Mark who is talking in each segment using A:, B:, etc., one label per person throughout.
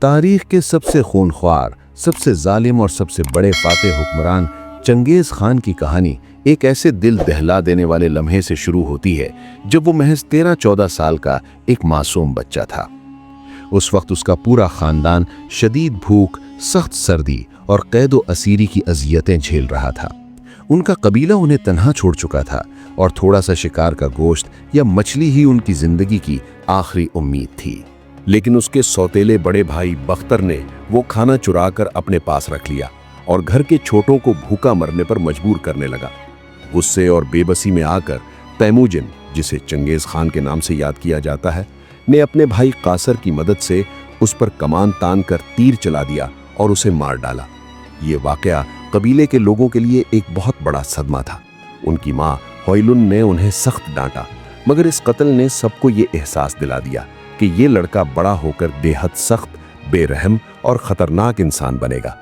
A: तारीख के सबसे खूनख्वार, सबसे जालिम और सबसे बड़े फातेह हुक्मरान चंगेज़ खान की कहानी एक ऐसे दिल दहला देने वाले लम्हे से शुरू होती है जब वो महज 13-14 साल का एक मासूम बच्चा था। उस वक्त उसका पूरा खानदान शदीद भूख, सख्त सर्दी और कैद व असीरी की अजियतें झेल रहा था। उनका कबीला उन्हें तन्हा छोड़ चुका था और थोड़ा सा शिकार का गोश्त या मछली ही उनकी जिंदगी की आखिरी उम्मीद थी। लेकिन उसके सौतेले बड़े भाई बख्तर ने वो खाना चुरा कर अपने पास रख लिया और घर के छोटों को भूखा मरने पर मजबूर करने लगा। गुस्से और बेबसी में आकर तैमूजिन, जिसे चंगेज़ खान के नाम से याद किया जाता है, ने अपने भाई कासर की मदद से उस पर कमान तान कर तीर चला दिया और उसे मार डाला। ये वाकया कबीले के लोगों के लिए एक बहुत बड़ा सदमा था। उनकी माँ होइलुन ने उन्हें सख्त डांटा, मगर इस कत्ल ने सबको ये एहसास दिला दिया कि ये लड़का बड़ा होकर बेहद सख्त, बेरहम और खतरनाक इंसान बनेगा।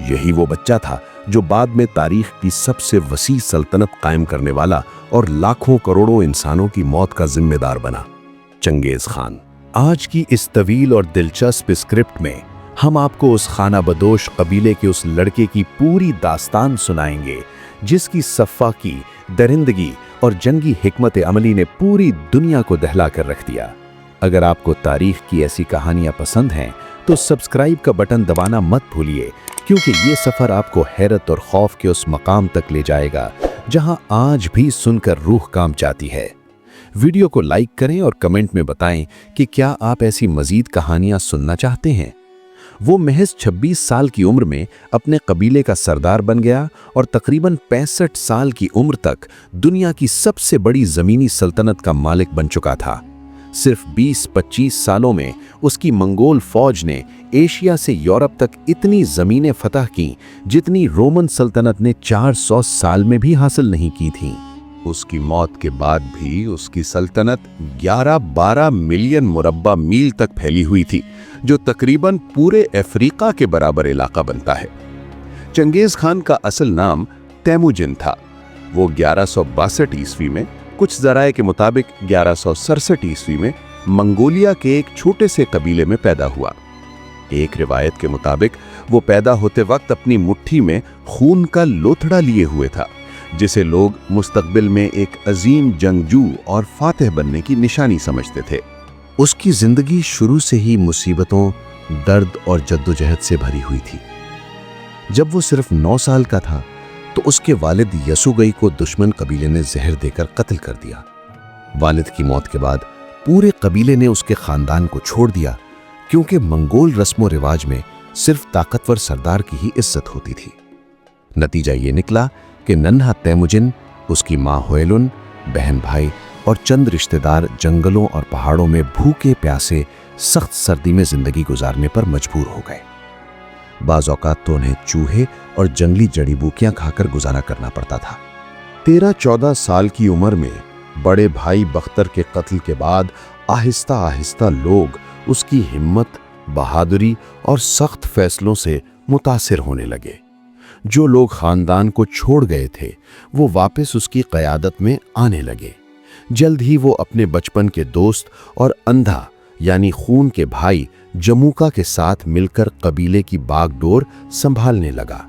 A: यही वो बच्चा था जो बाद में तारीख की सबसे वसी सल्तनत कायम करने वाला और लाखों करोड़ों इंसानों की मौत का जिम्मेदार बना, चंगेज़ खान। आज की इस तवील और दिलचस्प स्क्रिप्ट में हम आपको उस खाना बदोश कबीले के उस लड़के की पूरी दास्तान सुनाएंगे जिसकी सफ़ाकी, दरिंदगी और जंगी हिकमत अमली ने पूरी दुनिया को दहला कर रख दिया। अगर आपको तारीख की ऐसी कहानियां पसंद हैं तो सब्सक्राइब का बटन दबाना मत भूलिए, क्योंकि ये सफ़र आपको हैरत और खौफ के उस मकाम तक ले जाएगा जहां आज भी सुनकर रूह कांप जाती है। वीडियो को लाइक करें और कमेंट में बताएं कि क्या आप ऐसी मज़ीद कहानियां सुनना चाहते हैं। वो महज 26 साल की उम्र में अपने कबीले का सरदार बन गया और तकरीबन 65 साल की उम्र तक दुनिया की सबसे बड़ी ज़मीनी सल्तनत का मालिक बन चुका था। सिर्फ 20-25 सालों में उसकी मंगोल फौज ने एशिया से यूरोप तक इतनी ज़मीनें फतह की जितनी रोमन सल्तनत ने 400 साल में भी हासिल नहीं की थी। उसकी मौत के बाद भी उसकी सल्तनत 11-12 मिलियन मुरब्बा मील तक फैली हुई थी, जो तकरीबन पूरे अफ्रीका के बराबर इलाका बनता है। चंगेज़ खान का असल नाम तैमूजिन था। वो 1162 ईस्वी में, कुछ ज़राए के मुताबिक 1167 ईस्वी में मंगोलिया के एक छोटे से कबीले में पैदा हुआ। एक रिवायत के मुताबिक वो पैदा होते वक्त अपनी मुट्ठी में खून का लोथड़ा लिए हुए था, जिसे लोग मुस्तकबिल में एक अजीम जंगजू और फातेह बनने की निशानी समझते थे। उसकी जिंदगी शुरू से ही मुसीबतों, दर्द और जद्दोजहद से भरी हुई थी। जब वो सिर्फ 9 साल का था तो उसके वालिद यसुगई को दुश्मन कबीले ने जहर देकर कत्ल कर दिया। वालिद की मौत के बाद पूरे कबीले ने उसके खानदान को छोड़ दिया, क्योंकि मंगोल रस्मों रिवाज में सिर्फ ताकतवर सरदार की ही इज्जत होती थी। नतीजा ये निकला कि नन्हा तैमूजिन, उसकी माँ होइलुन, बहन भाई और चंद रिश्तेदार जंगलों और पहाड़ों में भूखे प्यासे सख्त सर्दी में जिंदगी गुजारने पर मजबूर हो गए। बाज़ औक़ात तो उन्हें चूहे और जंगली जड़ी बूटियां खाकर गुजारा करना पड़ता था। 13-14 साल की उम्र में बड़े भाई बख्तर के कत्ल के बाद आहिस्ता आहिस्ता लोग उसकी हिम्मत, बहादुरी और सख्त फैसलों से मुतासिर होने लगे। जो लोग खानदान को छोड़ गए थे वो वापस उसकी क़यादत में आने लगे। जल्द ही वो अपने बचपन के दोस्त और अंधा यानी खून के भाई जमूका के साथ मिलकर कबीले की बागडोर संभालने लगा।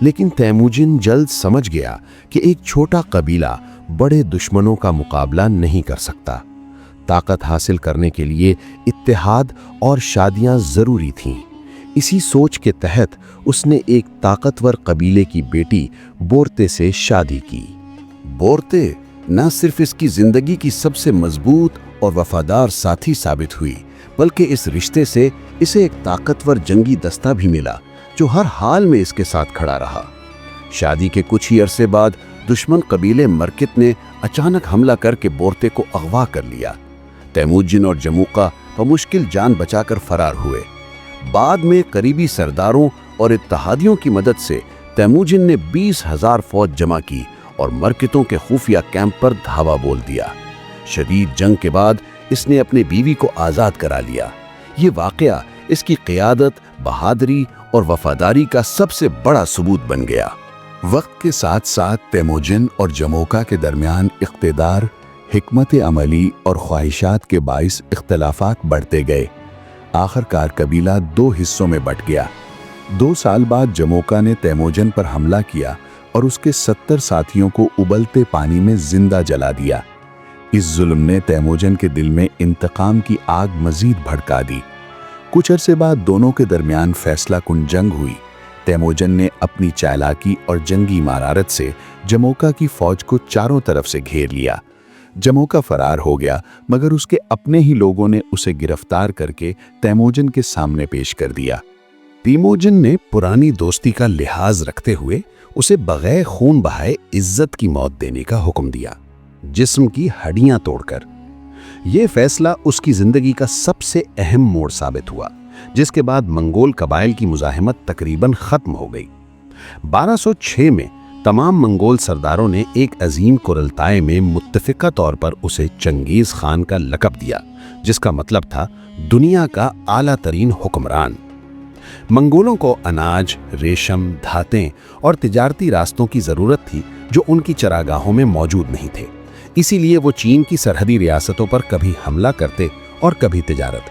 A: लेकिन तैमूजिन जल्द समझ गया कि एक छोटा कबीला बड़े दुश्मनों का मुकाबला नहीं कर सकता। ताकत हासिल करने के लिए इत्तेहाद और शादियां जरूरी थीं। इसी सोच के तहत उसने एक ताकतवर कबीले की बेटी बोर्ते से शादी की। बोर्ते न सिर्फ इसकी जिंदगी की सबसे मजबूत और वफादार साथी साबित हुई, बल्कि इस रिश्ते से इसे एक ताकतवर जंगी दस्ता भी मिला जो हर हाल में इसके साथ खड़ा रहा। शादी के कुछ ही अरसे बाद दुश्मन कबीले मरकित ने अचानक हमला करके बोर्ते को अगवा कर लिया। तैमूजिन और जमूका बमुश्किल जान बचाकर फरार हुए। बाद में करीबी सरदारों और इत्तेहादियों की मदद से तैमूजिन ने 20,000 फौज जमा की और मरकितों के खुफिया कैंप पर धावा बोल दिया। शदीद जंग के बाद इसने अपनी बीवी को आज़ाद करा लिया। ये वाकया इसकी क़यादत, बहादुरी और वफादारी का सबसे बड़ा सबूत बन गया। वक्त के साथ साथ तैमूजिन और जमूका के दरमियान इख्तिदार, हिकमत अमली और ख्वाहिशात के बाइस इख्तिलाफात बढ़ते गए। आखिरकार कबीला दो हिस्सों में बट गया। 2 साल बाद जमोका ने तैमोजन पर हमला किया और उसके 70 साथियों को उबलते पानी में जिंदा जला दिया। इस जुल्म ने तैमोजन के दिल में इंतकाम की आग मजीद भड़का दी। कुछ अरसे बाद दोनों के दरमियान फैसला कुन जंग हुई। तैमोजन ने अपनी चालाकी और जंगी महारत से जमोका की फौज को चारों तरफ से घेर लिया। जमोका फरार हो गया, मगर उसके अपने ही लोगों ने उसे गिरफ्तार करके तैमोजन के सामने पेश कर दिया। तैमोजन ने पुरानी दोस्ती का लिहाज रखते हुए उसे बगैर खून बहाए इज्जत की मौत देने का हुक्म दिया, जिस्म की हड्डियां तोड़कर। यह फैसला उसकी जिंदगी का सबसे अहम मोड़ साबित हुआ, जिसके बाद मंगोल कबाइल की मुजाहिमत तकरीबन खत्म हो गई। 1206 में तमाम मंगोल सरदारों ने एक अजीम कुरलताए में मुत्तफिका तौर पर उसे चंगेज खान का लक़ब दिया, जिसका मतलब था दुनिया का आला तरीन हुक्मरान। मंगोलों को अनाज, रेशम, धातें और तिजारती रास्तों की ज़रूरत थी जो उनकी चरागाहों में मौजूद नहीं थे। इसीलिए वो चीन की सरहदी रियासतों पर कभी हमला करते और कभी तिजारत।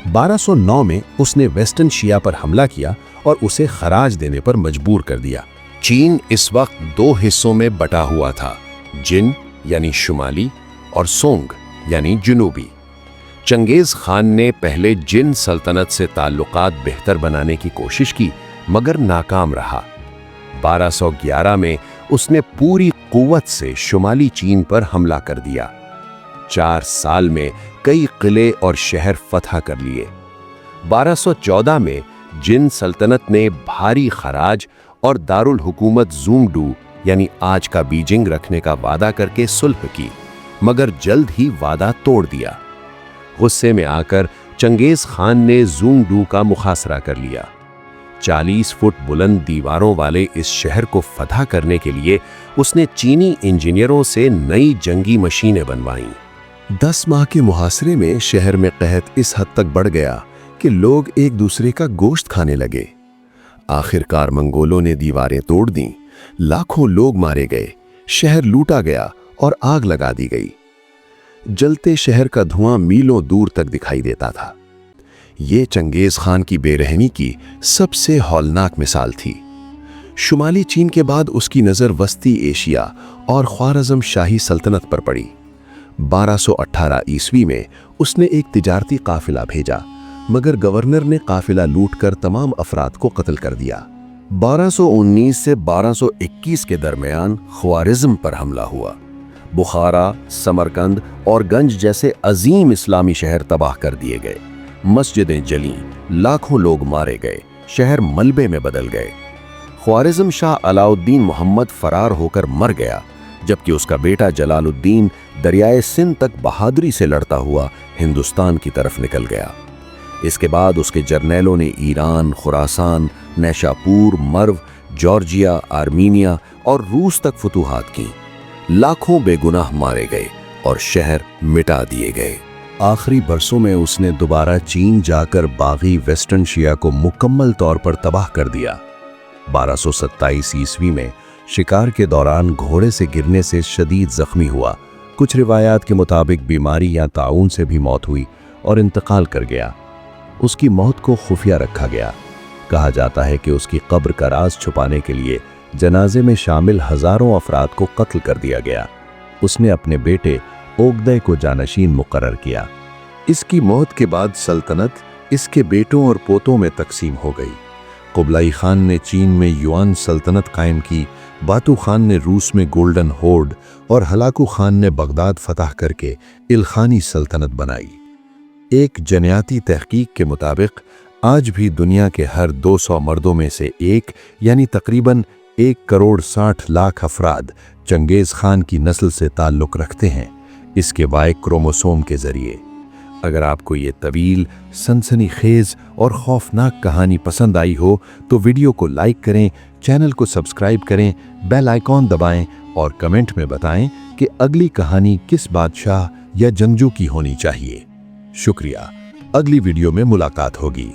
A: 1209 में उसने वेस्टर्न शिया पर हमला किया और उसे खराज देने पर मजबूर कर दिया। चीन इस वक्त 2 हिस्सों में बटा हुआ था, जिन यानी शुमाली और सोंग यानी जुनूबी। चंगेज खान ने पहले जिन सल्तनत से ताल्लुकात बेहतर बनाने की कोशिश की, मगर नाकाम रहा। 1211 में उसने पूरी कुव्वत से शुमाली चीन पर हमला कर दिया। 4 साल में कई किले और शहर फतह कर लिए। 1214 में जिन सल्तनत ने भारी खराज और दारुल हुकूमत ज़ूंगडू यानी आज का बीजिंग रखने का वादा करके सुलह की, मगर जल्द ही वादा तोड़ दिया। गुस्से में आकर चंगेज खान ने ज़ूंगडू का मुहासरा कर लिया। 40 फुट बुलंद दीवारों वाले इस शहर को फतह करने के लिए उसने चीनी इंजीनियरों से नई जंगी मशीनें बनवाईं। 10 माह के मुहासरे में शहर में कहत इस हद तक बढ़ गया कि लोग एक दूसरे का गोश्त खाने लगे। आखिरकार मंगोलों ने दीवारें तोड़ दी, लाखों लोग मारे गए, शहर लूटा गया और आग लगा दी गई। जलते शहर का धुआं मीलों दूर तक दिखाई देता था। ये चंगेज खान की बेरहमी की सबसे हौलनाक मिसाल थी। शुमाली चीन के बाद उसकी नज़र वस्ती एशिया और ख्वारज़म शाही सल्तनत पर पड़ी। 1218 ईस्वी में उसने एक तिजारती काफिला भेजा, मगर गवर्नर ने काफिला लूटकर तमाम अफराद को कत्ल कर दिया। 1219 से 1221 के दरमियान ख्वारिज़म पर हमला हुआ। बुखारा, समरकंद और गंज जैसे अजीम इस्लामी शहर तबाह कर दिए गए। मस्जिदें जलीं, लाखों लोग मारे गए, शहर मलबे में बदल गए। ख्वारिज़म शाह अलाउद्दीन मोहम्मद फरार होकर मर गया, जबकि उसका बेटा जलालुद्दीन दरियाए सिंध तक बहादुरी से लड़ता हुआ हिंदुस्तान की तरफ निकल गया। इसके बाद उसके जर्नैलों ने Iran, Khorasan, Nishapur, Merv, Georgia, Armenia और रूस तक फतूहात की। लाखों बेगुनाह मारे गए और शहर मिटा दिए गए। आखिरी बरसों में उसने दोबारा चीन जाकर बागी वेस्टर्न शिया को मुकम्मल तौर पर तबाह कर दिया। 1227 ईस्वी में शिकार के दौरान घोड़े से गिरने से शदीद जख्मी हुआ। कुछ रिवायात के मुताबिक बीमारी या ताउन से भी मौत हुई और इंतकाल कर गया। उसकी मौत को खुफिया रखा गया। कहा जाता है कि उसकी कब्र का राज छुपाने के लिए जनाजे में शामिल हजारों अफराद को कत्ल कर दिया गया। उसने अपने बेटे ओगदे को जानशीन मुकर्रर किया। इसकी मौत के बाद सल्तनत इसके बेटों और पोतों में तकसीम हो गई। कुबलाई खान ने चीन में युआन सल्तनत कायम की, बातू खान ने रूस में गोल्डन होर्ड और हलाकू खान ने बगदाद फतह करके इल्खानी सल्तनत बनाई। एक जनियाती तहकीक के मुताबिक आज भी दुनिया के हर 200 मर्दों में से एक यानी तकरीबन 1,60,00,000 अफराद चंगेज खान की नस्ल से ताल्लुक़ रखते हैं, इसके वाई क्रोमोसोम के ज़रिए। अगर आपको ये तवील, सनसनीखेज और खौफनाक कहानी पसंद आई हो तो वीडियो को लाइक करें, चैनल को सब्सक्राइब करें, बेल आइकॉन दबाएं और कमेंट में बताएं कि अगली कहानी किस बादशाह या जंगजू की होनी चाहिए। शुक्रिया। अगली वीडियो में मुलाकात होगी।